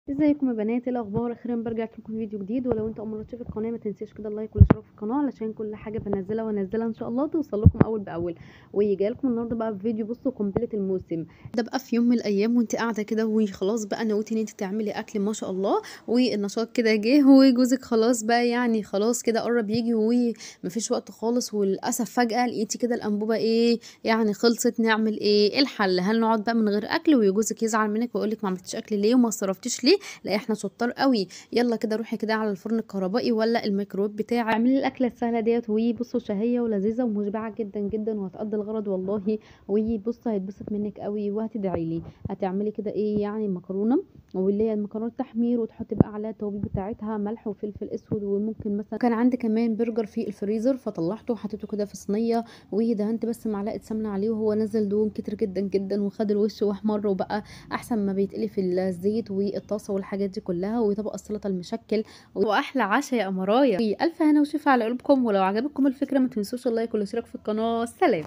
ازيكم يا بنات؟ ايه الاخبار؟ اخيرا برجع لكم فيديو جديد. ولو انت اول مره تشوف القناه ما تنسيش كده اللايك والاشتراك في القناه علشان كل حاجه بنزلها ان شاء الله توصل لكم اول باول. وجاي لكم النهارده بقى بفيديو بصوا قنبله الموسم ده بقى في يوم من الايام وانت قاعده كده وخلاص بقى نويتي ان انت تعملي اكل ما شاء الله، والنشاط كده جه وجوزك خلاص بقى يعني خلاص كده قرب يجي ومفيش وقت خالص، وللاسف فجاه لقيتي كده الانبوبه ايه يعني خلصت. نعمل ايه الحل؟ هل نقعد بقى من غير اكل وجوزك يزعل منك ويقول لك ما عملتيش اكل ليه وما صرفتيش ليه؟ لا احنا شطار قوي، يلا كده روحي كده على الفرن الكهربائي ولا الميكرويف بتاعك اعملي الاكله السهله ديت، وبصوا شهيه ولذيذه ومشبعه جدا جدا وهتقضي الغرض والله. وبصوا هيتبسط منك قوي وهتدعي لي. هتعملي كده ايه يعني مكرونه، واللي هي المكرونه التحمير، وتحطي بقى عليها التوابل بتاعتها ملح وفلفل اسود، وممكن مثلا كان عندي كمان برجر في الفريزر فطلعته وحطيته كده في صينيه، ودهنت بس معلقه سمنه عليه وهو نزل دهون كتير جدا جدا وخد الوش واحمر وبقى احسن ما بيتقلي في الزيت والطاسه والحاجات دي كلها. وطبق السلطه المشكل واحلى عشاء يا امرايا. الف هنا وشفا على قلوبكم، ولو عجبتكم الفكره ما تنسوش اللايك والاشتراك في القناه. سلام.